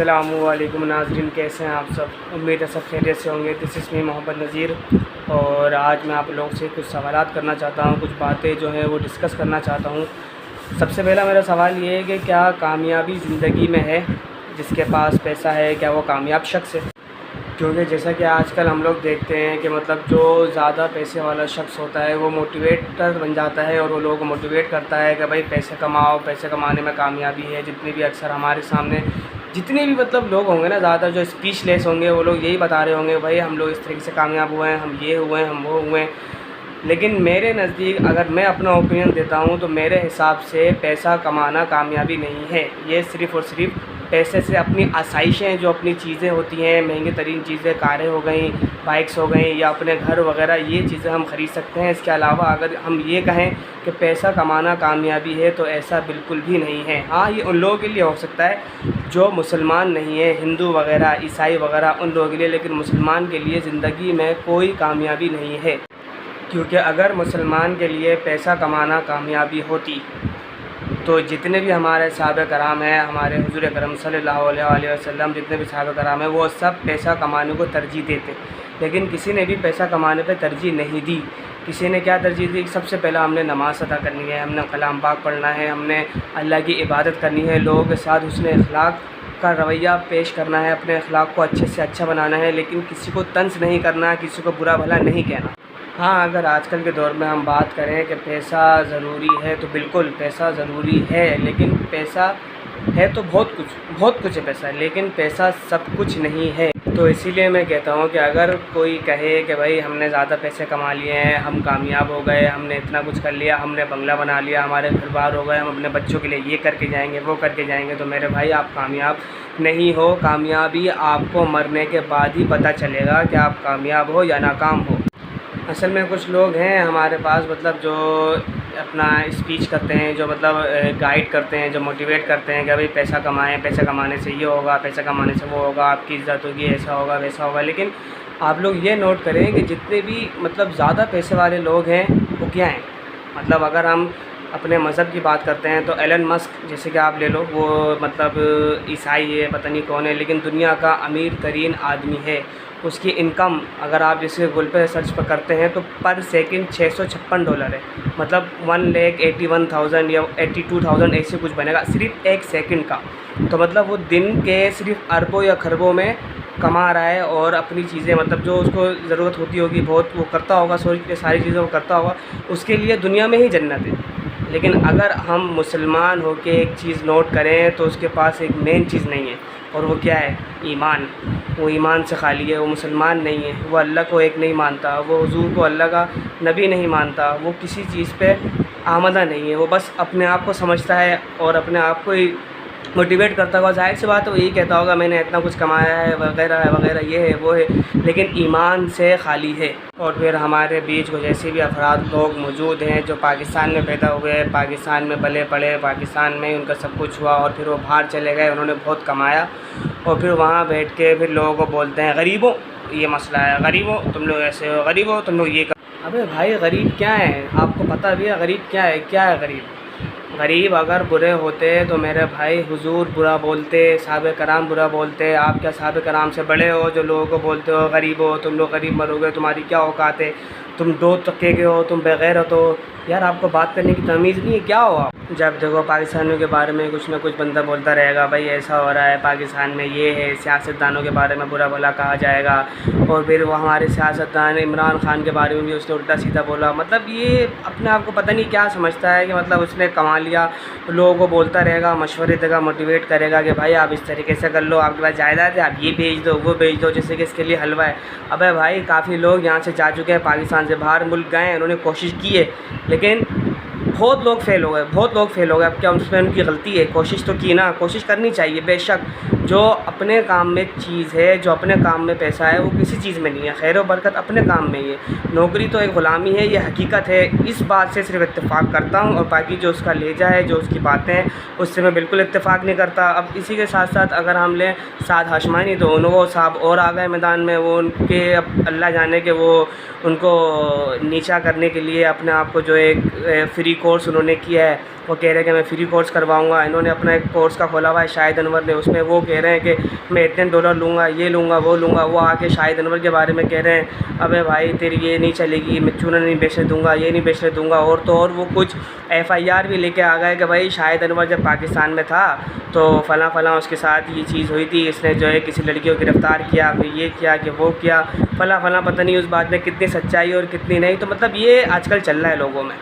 अस्सलामुअलैकुम नाज़रीन, कैसे हैं आप सब। उम्मीद है सब खैरियत से होंगे। दिस इज़ मी मोहम्मद नज़ीर और आज मैं आप लोगों से कुछ सवालात करना चाहता हूँ, कुछ बातें जो हैं वो डिस्कस करना चाहता हूँ। सबसे पहला मेरा सवाल ये है कि क्या कामयाबी ज़िंदगी में है जिसके पास पैसा है, क्या वो कामयाब शख्स है? क्योंकि जैसा कि आजकल हम लोग देखते हैं कि मतलब जो ज़्यादा पैसे वाला शख्स होता है वो मोटिवेटर बन जाता है और वो लोगों को मोटिवेट करता है कि भाई पैसे कमाओ, पैसे कमाने में कामयाबी है। जितने भी अक्सर हमारे सामने जितने भी मतलब लोग होंगे ना, ज़्यादा जो स्पीचलेस होंगे वो लोग यही बता रहे होंगे भाई हम लोग इस तरीके से कामयाब हुए हैं, हम ये हुए हैं, हम वो हुए हैं। लेकिन मेरे नज़दीक अगर मैं अपना ओपिनियन देता हूँ तो मेरे हिसाब से पैसा कमाना कामयाबी नहीं है। ये सिर्फ़ और सिर्फ पैसे से अपनी आसाइशें, जो अपनी चीज़ें होती हैं, महंगी तरीन चीज़ें, कारें हो गई, बाइक्स हो गई या अपने घर वगैरह, ये चीज़ें हम ख़रीद सकते हैं। इसके अलावा अगर हम ये कहें कि पैसा कमाना कामयाबी है तो ऐसा बिल्कुल भी नहीं है। हाँ, ये उन लोगों के लिए हो सकता है जो मुसलमान नहीं है, हिंदू वगैरह, ईसाई वगैरह, उन लोगों के लिए। लेकिन मुसलमान के लिए ज़िंदगी में कोई कामयाबी नहीं है। क्योंकि अगर मुसलमान के लिए पैसा कमाना कामयाबी होती तो जितने भी हमारे सहाबा कराम हैं, हमारे हुज़ूर अकरम सल्लल्लाहु अलैहि वसल्लम, जितने भी सहाबा कराम हैं वो सब पैसा कमाने को तरजीह देते। लेकिन किसी ने भी पैसा कमाने पे तरजीह नहीं दी। किसी ने क्या तरजीह दी? सबसे पहला हमने नमाज़ अदा करनी है, हमने कलाम पाक पढ़ना है, हमने अल्लाह की इबादत करनी है, लोगों के साथ हुस्न अखलाक का रवैया पेश करना है, अपने अखलाक को अच्छे से अच्छा बनाना है। लेकिन किसी को तंज नहीं करना, किसी को बुरा भला नहीं कहना। हाँ, अगर आजकल के दौर में हम बात करें कि पैसा ज़रूरी है तो बिल्कुल पैसा ज़रूरी है। लेकिन पैसा है तो बहुत कुछ है पैसा, लेकिन पैसा सब कुछ नहीं है। तो इसीलिए मैं कहता हूँ कि अगर कोई कहे कि भाई हमने ज़्यादा पैसे कमा लिए हैं, हम कामयाब हो गए, हमने इतना कुछ कर लिया, हमने बंगला बना लिया, हमारे घर बार हो गए, हम अपने बच्चों के लिए ये करके जाएंगे, वो करके जाएंगे, तो मेरे भाई आप कामयाब नहीं हो। कामयाबी आपको मरने के बाद ही पता चलेगा कि आप कामयाब हो या नाकाम हो। असल में कुछ लोग हैं हमारे पास मतलब जो अपना स्पीच करते हैं, जो मतलब गाइड करते हैं, जो मोटिवेट करते हैं कि भाई पैसा कमाएं, पैसा कमाने से ये होगा, पैसा कमाने से वो होगा, आपकी इज़्ज़त होगी, ऐसा होगा, वैसा होगा। लेकिन आप लोग ये नोट करें कि जितने भी मतलब ज़्यादा पैसे वाले लोग हैं वो क्या हैं। मतलब अगर हम अपने मज़हब की बात करते हैं तो एलन मस्क जैसे कि आप ले लो, वो मतलब ईसाई है, पता नहीं कौन है, लेकिन दुनिया का अमीर तरीन आदमी है। उसकी इनकम अगर आप जैसे गूगल पे सर्च पर करते हैं तो पर सेकंड $656 है। मतलब 1,81,000 या 82,000 ऐसे कुछ बनेगा सिर्फ एक सेकंड का। तो मतलब वो दिन के सिर्फ अरबों या खरबों में कमा रहा है और अपनी चीज़ें मतलब जो उसको ज़रूरत होती होगी बहुत वो करता होगा, सोच के सारी चीज़ें वो करता होगा, उसके लिए दुनिया में ही जन्नत है। लेकिन अगर हम मुसलमान हो के एक चीज़ नोट करें तो उसके पास एक मेन चीज़ नहीं है, और वो क्या है? ईमान। वो ईमान से खाली है, वो मुसलमान नहीं है, वो अल्लाह को एक नहीं मानता, वो हुजूर को अल्लाह का नबी नहीं मानता, वो किसी चीज़ पे आमदा नहीं है, वो बस अपने आप को समझता है और अपने आप को ही मोटिवेट करता होगा। ज़ाहिर सी बात है वो यही कहता होगा मैंने इतना कुछ कमाया है वगैरह वगैरह, ये है वो है, लेकिन ईमान से खाली है। और फिर हमारे बीच कुछ ऐसे भी अफराद लोग मौजूद हैं जो पाकिस्तान में पैदा हुए, पाकिस्तान में पले पड़े, पाकिस्तान में उनका सब कुछ हुआ और फिर वो बाहर चले गए, उन्होंने बहुत कमाया और फिर वहाँ बैठ के फिर लोगों को बोलते हैं गरीबों, ये मसला है, गरीबों तुम लोग ऐसे हो, गरीबों तुम लोग ये कर। अबे भाई गरीब क्या है? आपको पता भी है गरीब क्या है? क्या है गरीब? गरीब अगर बुरे होते तो मेरे भाई हुजूर बुरा बोलते, सहाबे कराम बुरा बोलते। आप क्या सहाबे कराम से बड़े हो जो लोगों को बोलते हो गरीब हो, तुम लोग गरीब मरोगे, तुम्हारी क्या औकात है, तुम दो तक्के के हो, तुम बेगैरत हो। यार आपको बात करने की तमीज़ नहीं है, क्या हो आप? जब देखो पाकिस्तानियों के बारे में कुछ ना कुछ बंदा बोलता रहेगा, भाई ऐसा हो रहा है पाकिस्तान में, ये है, सियासतदानों के बारे में बुरा भला कहा जाएगा। और फिर वो हमारे सियासतदान इमरान खान के बारे में भी उसने उल्टा सीधा बोला। मतलब ये अपने आप को पता नहीं क्या समझता है कि मतलब उसने कमा लिया, लोगों को बोलता रहेगा, मशवरे देगा, मोटिवेट करेगा कि भाई आप इस तरीके से कर लो, आपके पास जायदाद है, आप ये भेज दो, वो भेज दो, जैसे कि इसके लिए हलवा है। अबे भाई काफ़ी लोग यहाँ से जा चुके हैं, पाकिस्तान से बाहर मुल्क गए, उन्होंने कोशिश की है, लेकिन बहुत लोग फेल हो गए, बहुत लोग फेल हो गए। अब क्या उसमें उनकी गलती है? कोशिश तो की ना, कोशिश करनी चाहिए बेशक। जो अपने काम में चीज़ है, जो अपने काम में पैसा है, वो किसी चीज़ में नहीं है। खैर व बरकत अपने काम में ही है। नौकरी तो एक ग़ुलामी है, ये हकीकत है। इस बात से सिर्फ इत्तेफाक करता हूँ और बाकी जो उसका लहजा है, जो उसकी बातें हैं, उससे मैं बिल्कुल इत्तेफाक नहीं करता। अब इसी के साथ साथ अगर हम लें साद हाशमानी, तो उनको साहब और आ गए मैदान में। वो उनके अब अल्लाह जाने के वो उनको नीचा करने के लिए अपने आप को जो एक फ्री कोर्स उन्होंने किया है, वो कह रहे हैं कि मैं फ्री कोर्स करवाऊंगा। इन्होंने अपना एक कोर्स का खोला हुआ है शाहिद अनवर ने, उसमें वो कह रहे हैं कि मैं इतने $, लूँगा, ये लूँगा, वो लूँगा। वो आके शाहिद अनवर के बारे में कह रहे हैं, अबे भाई तेरी ये नहीं चलेगी, मैं चूना नहीं बेचने दूँगा, ये नहीं बेचने दूँगा। और तो और वो कुछ FIR भी लेके आ गए कि भाई शाहिद अनवर जब पाकिस्तान में था तो फ़लाँ उसके साथ ये चीज़ हुई थी, इसने जो है किसी लड़की को गिरफ़्तार किया, फिर ये किया कि वो किया, फ़लाँ पता नहीं उस बात में कितनी सच्चाई और कितनी नहीं। तो मतलब ये आजकल चल रहा है लोगों में,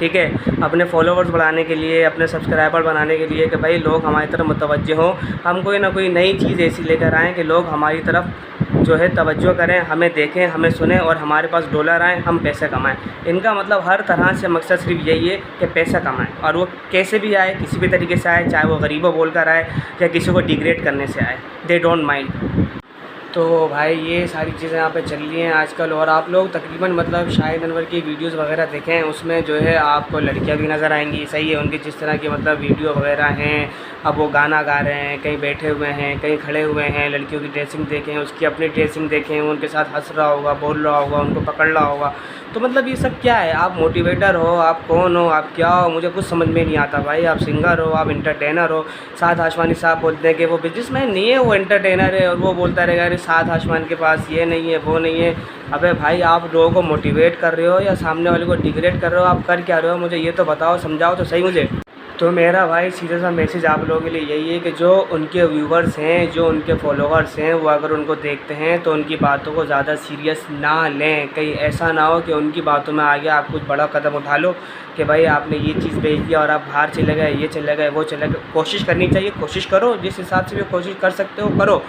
ठीक है, अपने फॉलोवर्स बढ़ाने के लिए, अपने सब्सक्राइबर बनाने के लिए कि भाई लोग हमारी तरफ मुतवज्जे हों, हम कोई ना कोई नई चीज़ ऐसी लेकर आएँ कि लोग हमारी तरफ जो है तवज्जो करें, हमें देखें, हमें सुनें और हमारे पास डॉलर आएँ, हम पैसे कमाएं। इनका मतलब हर तरह से मकसद सिर्फ यही है कि पैसा कमाएं, और वो कैसे भी आए, किसी भी तरीके से आए, चाहे वो गरीबों बोल कर आए या किसी को डिग्रेड करने से आए, दे डोंट माइंड। तो भाई ये सारी चीज़ें यहाँ पे चल रही हैं आजकल। और आप लोग तकरीबन मतलब शाहिद अनवर की वीडियोस वगैरह देखें, उसमें जो है आपको लड़कियाँ भी नज़र आएंगी, सही है, उनकी जिस तरह की मतलब वीडियो वगैरह हैं। अब वो गाना गा रहे हैं, कहीं बैठे हुए हैं, कहीं खड़े हुए हैं, लड़कियों की ड्रेसिंग देखें, उसकी अपनी ड्रेसिंग देखें, वो उनके साथ हंस रहा होगा, बोल रहा होगा, उनको पकड़ रहा होगा। तो मतलब ये सब क्या है? आप मोटिवेटर हो, आप कौन हो, आप क्या हो, मुझे कुछ समझ में नहीं आता भाई। आप सिंगर हो, आप एंटरटेनर हो। साद हाशमानी साहब बोलते हैं कि वो बिजनेसमैन नहीं है, वो एंटरटेनर है, और वो बोलता रहेगा अरे साद हाशमान के पास ये नहीं है, वो नहीं है। अबे भाई आप लोगों को मोटिवेट कर रहे हो या सामने वाले को डिग्रेड कर रहे हो? आप कर क्या रहे हो? मुझे ये तो बताओ, समझाओ तो सही मुझे। तो मेरा भाई सीधा सा मैसेज आप लोगों के लिए यही है कि जो उनके व्यूवर्स हैं, जो उनके फॉलोअर्स हैं, वो अगर उनको देखते हैं तो उनकी बातों को ज़्यादा सीरियस ना लें। कहीं ऐसा ना हो कि उनकी बातों में आगे आप कुछ बड़ा कदम उठा लो कि भाई आपने ये चीज़ भेज दिया और आप बाहर चले गए, ये चले गए, वो चले गए। कोशिश करनी चाहिए, कोशिश करो, जिस हिसाब से भी कोशिश कर सकते हो करो।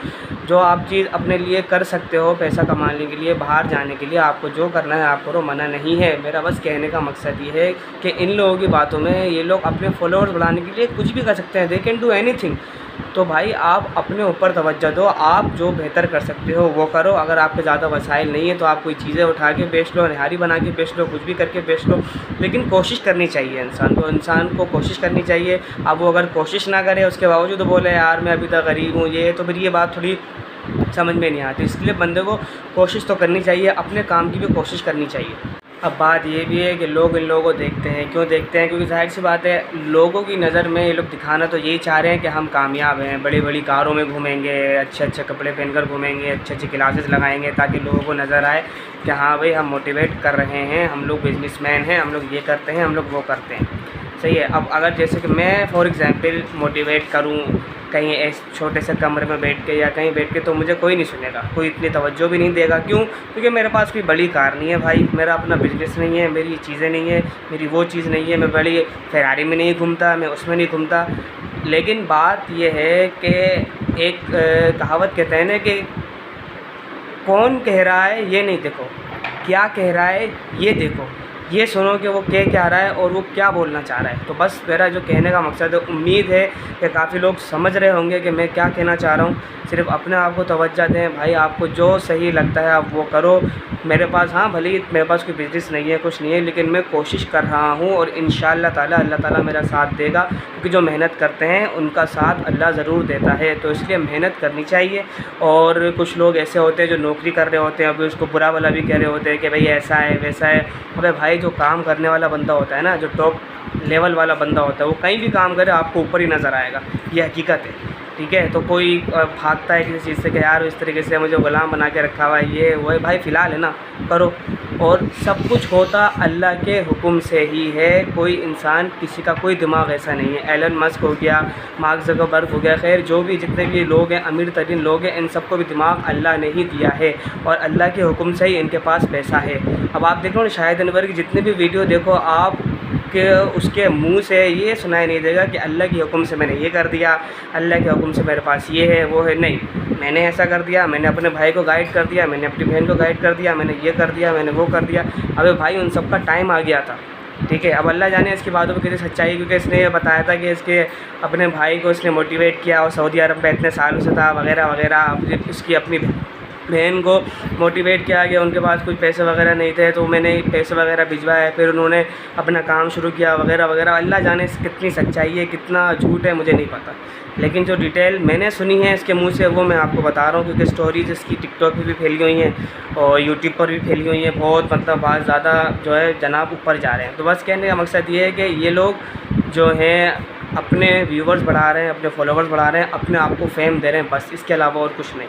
जो आप चीज़ अपने लिए कर सकते हो पैसा कमाने के लिए, बाहर जाने के लिए, आपको जो करना है आप करो, मना नहीं है। मेरा बस कहने का मकसद ये है कि इन लोगों की बातों में ये लोग अपने फॉलोअर्स बढ़ाने के लिए कुछ भी कर सकते हैं, दे कैन डू एनीथिंग। तो भाई आप अपने ऊपर तवज्जो दो, आप जो बेहतर कर सकते हो वो करो। अगर आपके ज़्यादा वसाइल नहीं है तो आप कोई चीज़ें उठा के बेच लो, निहारी बना के बेच लो, कुछ भी करके बेच लो, लेकिन कोशिश करनी चाहिए इंसान को कोशिश करनी चाहिए। अब वो अगर कोशिश ना करे उसके बावजूद बोले यार मैं अभी तक गरीब हूँ, ये तो फिर ये बात थोड़ी समझ में नहीं आती। इसलिए बंदे को कोशिश तो करनी चाहिए, अपने काम की भी कोशिश करनी चाहिए। अब बात ये भी है कि लोग इन लोगों को देखते हैं, क्यों देखते हैं? क्योंकि जाहिर सी बात है, लोगों की नज़र में ये लोग दिखाना तो यही चाह रहे हैं कि हम कामयाब हैं, बड़ी बड़ी कारों में घूमेंगे, अच्छे अच्छे कपड़े पहनकर घूमेंगे, अच्छे अच्छे क्लासेस लगाएंगे, ताकि लोगों को नज़र आए कि हाँ भाई हम मोटिवेट कर रहे हैं, हम लोग बिजनेसमैन हैं, हम लोग ये करते हैं, हम लोग वो करते हैं, सही है। अब अगर जैसे कि मैं फॉर एग्ज़ाम्पल मोटिवेट करूँ कहीं ऐसे छोटे से कमरे में बैठ के या कहीं बैठ के, तो मुझे कोई नहीं सुनेगा, कोई इतनी तवज्जो भी नहीं देगा। क्यों? क्योंकि मेरे पास कोई बड़ी कार नहीं है भाई, मेरा अपना बिजनेस नहीं है, मेरी चीज़ें नहीं है, मेरी वो चीज़ नहीं है, मैं बड़ी फेरारी में नहीं घूमता, मैं उसमें नहीं घूमता। लेकिन बात यह है कि एक कहावत कहते हैं ना कि कौन कह रहा है ये नहीं देखो, क्या कह रहा है ये देखो, ये सुनो कि वो क्या रहा है और वो क्या बोलना चाह रहा है। तो बस मेरा जो कहने का मकसद है, उम्मीद है कि काफ़ी लोग समझ रहे होंगे कि मैं क्या कहना चाह रहा हूँ। सिर्फ अपने आप को तवज्जो दें भाई, आपको जो सही लगता है आप वो करो। मेरे पास हाँ भले ही मेरे पास कोई बिज़नेस नहीं है, कुछ नहीं है, लेकिन मैं कोशिश कर रहा हूँ और इंशाअल्लाह ताला अल्लाह ताला मेरा साथ देगा, क्योंकि जो मेहनत करते हैं उनका साथ अल्लाह ज़रूर देता है। तो इसलिए मेहनत करनी चाहिए। और कुछ लोग ऐसे होते हैं जो नौकरी कर रहे होते हैं, अभी उसको बुरा वाला भी कह रहे होते हैं कि भाई ऐसा है वैसा है। अबे भाई जो काम करने वाला बंदा होता है ना, जो टॉप लेवल वाला बंदा होता है, वो कहीं भी काम करे आपको ऊपर ही नज़र आएगा, ये हकीकत है, ठीक है। तो कोई भागता है किसी चीज़ से कि यार इस तरीके से मुझे गुलाम बना के रखा हुआ है, ये वो है, भाई फ़िलहाल है ना, करो। और सब कुछ होता अल्लाह के हुक्म से ही है। कोई इंसान, किसी का कोई दिमाग ऐसा नहीं है। एलन मस्क हो गया, मार्क ज़करबर्ग हो गया, खैर जो भी जितने भी लोग हैं, अमीर तरीन लोग हैं, इन सबको भी दिमाग अल्लाह ने ही दिया है और अल्लाह के हुक्म से ही इनके पास पैसा है। अब आप देखो ना, शाहिद अनवर की जितनी भी वीडियो देखो आप कि उसके मुंह से ये सुनाई नहीं देगा कि अल्लाह के हुक्म से मैंने ये कर दिया, अल्लाह के हुक्म से मेरे पास ये है वो है। नहीं, मैंने ऐसा कर दिया, मैंने अपने भाई को गाइड कर दिया, मैंने अपनी बहन को गाइड कर दिया, मैंने ये कर दिया, मैंने वो कर दिया। अबे भाई उन सब का टाइम आ गया था, ठीक है। अब अल्लाह जाने इसकी बातों पर कितनी सच्चाई, क्योंकि इसने ये बताया था कि इसके अपने भाई को इसने मोटिवेट किया और सऊदी अरब में इतने सालों से था वगैरह वगैरह। इसकी अपनी बहन को मोटिवेट किया कि उनके पास कुछ पैसे वगैरह नहीं थे, तो मैंने पैसे वगैरह भिजवाए, फिर उन्होंने अपना काम शुरू किया वगैरह वगैरह। अल्लाह जाने कितनी सच्चाई है कितना झूठ है मुझे नहीं पता, लेकिन जो डिटेल मैंने सुनी है इसके मुंह से वो मैं आपको बता रहा हूँ, क्योंकि स्टोरीज़ इसकी टिकटॉक पर भी फैली हुई हैं और यूट्यूब पर भी फैली हुई हैं। बहुत मतलब बहुत ज़्यादा जो है जनाब ऊपर जा रहे हैं। तो बस कहने का मकसद ये है कि ये लोग जो हैं अपने व्यूवर्स बढ़ा रहे हैं, अपने फॉलोवर्स बढ़ा रहे हैं, अपने आप को फेम दे रहे हैं, बस इसके अलावा और कुछ नहीं।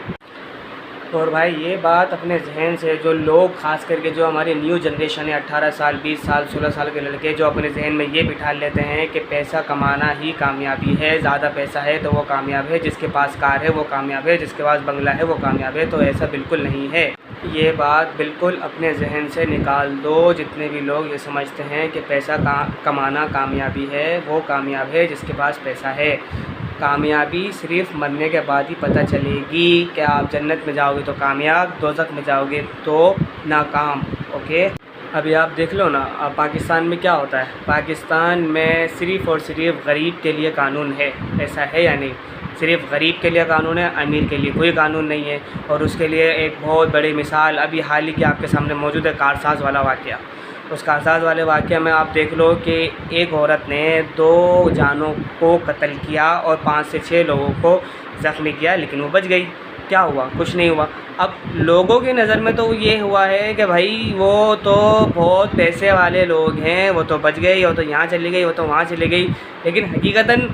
और भाई ये बात अपने जहन से, जो लोग ख़ास करके जो हमारी न्यू जनरेशन है, 18 साल 20 साल 16 साल के लड़के, जो अपने जहन में ये बिठा लेते हैं कि पैसा कमाना ही कामयाबी है, ज़्यादा पैसा है तो वो कामयाब है, जिसके पास कार है वो कामयाब है, जिसके पास बंगला है वो कामयाब है, तो ऐसा बिल्कुल नहीं है। ये बात बिल्कुल अपने जहन से निकाल दो। जितने भी लोग ये समझते हैं कि पैसा कमाना कामयाबी है, वो कामयाब है जिसके पास पैसा है। कामयाबी सिर्फ़ मरने के बाद ही पता चलेगी कि आप जन्नत में जाओगे तो कामयाब, दोज़ख में जाओगे तो नाकाम। ओके, अभी आप देख लो ना, अब पाकिस्तान में क्या होता है। पाकिस्तान में सिर्फ़ और सिर्फ गरीब के लिए कानून है, ऐसा है या नहीं? सिर्फ़ गरीब के लिए कानून है, अमीर के लिए कोई कानून नहीं है। और उसके लिए एक बहुत बड़ी मिसाल अभी हाल ही की आपके सामने मौजूद है, कारसाज़ वाला वाक़या। उस कारसाज़ वाले वाक़े में आप देख लो कि एक औरत ने 2 जानों को कत्ल किया और 5 से 6 लोगों को ज़ख्मी किया, लेकिन वो बच गई। क्या हुआ? कुछ नहीं हुआ। अब लोगों की नज़र में तो ये हुआ है कि भाई वो तो बहुत पैसे वाले लोग हैं, वो तो बच गई, वो तो यहाँ चली गई, वो तो वहाँ चली गई, लेकिन हकीकतन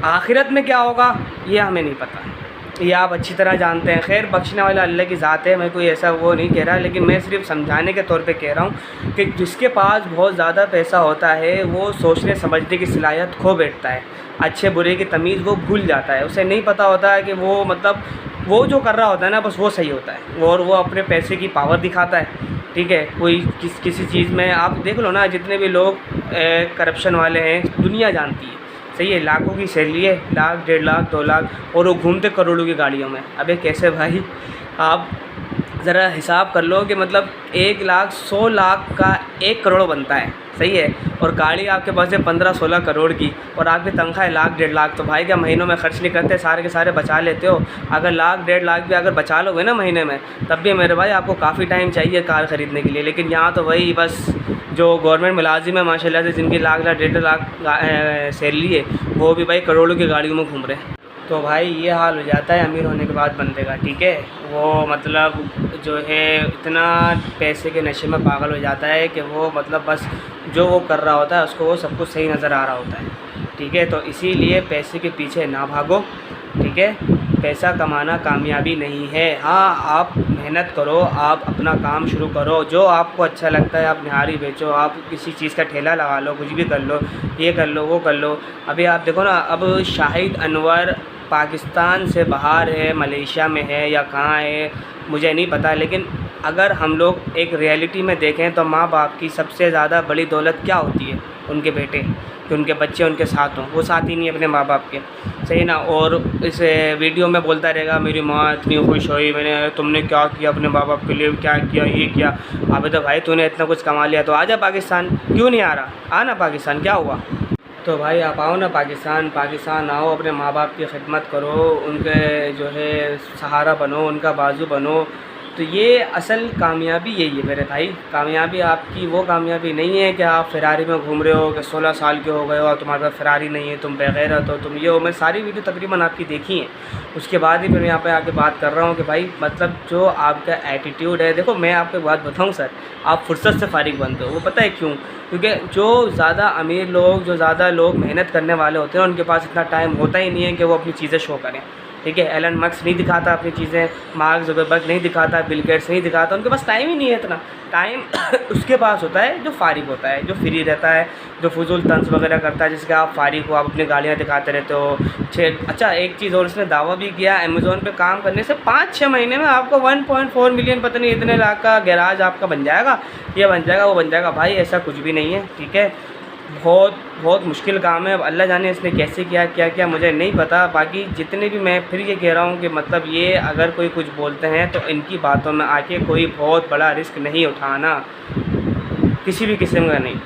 आखिरत में क्या होगा ये हमें नहीं पता, ये आप अच्छी तरह जानते हैं। खैर, बख्शने वाला अल्लाह की ज़ात है, मैं कोई ऐसा वो नहीं कह रहा, लेकिन मैं सिर्फ समझाने के तौर पे कह रहा हूँ कि जिसके पास बहुत ज़्यादा पैसा होता है वो सोचने समझने की सलाहियत खो बैठता है, अच्छे बुरे की तमीज़ वो भूल जाता है। उसे नहीं पता होता है कि वो मतलब वो जो कर रहा होता है ना, बस वो सही होता है, और वो अपने पैसे की पावर दिखाता है। ठीक है, कोई किसी चीज़ में आप देख लो ना, जितने भी लोग करप्शन वाले हैं दुनिया जानती है, सही है, लाखों की सैलरी है, लाख 1.5 लाख 2 लाख, और वो घूमते करोड़ों की गाड़ियों में। अबे कैसे भाई? आप ज़रा हिसाब कर लो कि मतलब 1 लाख 100 लाख का 1 करोड़ बनता है, सही है, और गाड़ी आपके पास है 15-16 करोड़ की, और आपकी तनख्वाह है लाख 1.5 लाख, तो भाई क्या महीनों में खर्च नहीं करते, सारे के सारे बचा लेते हो? अगर लाख 1.5 लाख भी अगर बचा लोगे ना महीने में, तब भी मेरे भाई आपको काफ़ी टाइम चाहिए कार ख़रीदने के लिए। लेकिन यहाँ तो वही बस जो गवर्नमेंट मुलाजिम है माशाल्लाह से, जिनकी लाख 1.5 लाख सैलरी है, वो भी भाई करोड़ों की गाड़ियों में घूम रहे हैं। तो भाई ये हाल हो जाता है अमीर होने के बाद बंदे का। ठीक है, वो मतलब जो है इतना पैसे के नशे में पागल हो जाता है कि वो मतलब बस जो वो कर रहा होता है उसको वो सब कुछ सही नज़र आ रहा होता है। ठीक है, तो इसीलिए पैसे के पीछे ना भागो। ठीक है, पैसा कमाना कामयाबी नहीं है। हाँ, आप मेहनत करो, आप अपना काम शुरू करो, जो आपको अच्छा लगता है आप निहारी बेचो, आप किसी चीज़ का ठेला लगा लो, कुछ भी कर लो, ये कर लो, वो कर लो। अभी आप देखो ना, अब शाहिद अनवर पाकिस्तान से बाहर है, मलेशिया में है या कहाँ है मुझे नहीं पता, लेकिन अगर हम लोग एक रियलिटी में देखें तो माँ बाप की सबसे ज़्यादा बड़ी दौलत क्या होती है? उनके बेटे, कि उनके बच्चे उनके साथ हों। वो साथ ही नहीं अपने माँ बाप के, सही ना। और इस वीडियो में बोलता रहेगा मेरी माँ इतनी खुश हुई, मैंने तुमने क्या किया अपने माँ बाप के लिए, क्या किया, ये किया। अबे तो भाई तूने इतना कुछ कमा लिया तो आजा पाकिस्तान, क्यों नहीं आ रहा? आना पाकिस्तान, क्या हुआ? तो भाई आप आओ ना पाकिस्तान आओ, अपने माँ बाप की खिदमत करो, उनके जो है सहारा बनो, उनका बाजू बनो। तो ये असल कामयाबी यही है मेरे भाई। कामयाबी आपकी वो कामयाबी नहीं है कि आप फ़ेरारी में घूम रहे हो, कि 16 साल के हो गए हो और तुम्हारे पास फ़ेरारी नहीं है, तुम बेगैरत हो, तुम ये हो। मैं सारी वीडियो तकरीबन आपकी देखी है, उसके बाद ही फिर यहाँ पे आके बात कर रहा हूँ कि भाई मतलब जो आपका एटीट्यूड है। देखो मैं आपको एक बात बताऊँ सर, आप फुर्सत से फारिग बनते हो, वो पता है क्यों? क्योंकि जो ज़्यादा अमीर लोग, जो ज़्यादा लोग मेहनत करने वाले होते हैं, उनके पास इतना टाइम होता ही नहीं है कि वो अपनी चीज़ें शो करें। ठीक है, एलन मस्क नहीं दिखाता अपनी चीज़ें, मार्क ज़ुकरबर्ग नहीं दिखाता, बिल गेट्स नहीं दिखाता, उनके पास टाइम ही नहीं है इतना टाइम। उसके पास होता है जो फारिग होता है, जो फ्री रहता है, जो फजूल तंज वगैरह करता है, जिसके आप फारिग हो, आप अपनी गालियाँ दिखाते रहते हो। अच्छा एक चीज़ और इसने दावा भी किया, अमेज़ॉन पे काम करने से 5-6 महीने में आपको 1.4 मिलियन पता नहीं इतने लाख का गैराज आपका बन जाएगा, ये बन जाएगा, वो बन जाएगा। भाई ऐसा कुछ भी नहीं है। ठीक है, बहुत मुश्किल काम है। अब अल्लाह जाने इसने कैसे क्या मुझे नहीं पता। बाकी जितने भी, मैं फिर ये कह रहा हूँ कि मतलब ये अगर कोई कुछ बोलते हैं तो इनकी बातों में आके कोई बहुत बड़ा रिस्क नहीं उठाना, किसी भी किस्म का नहीं।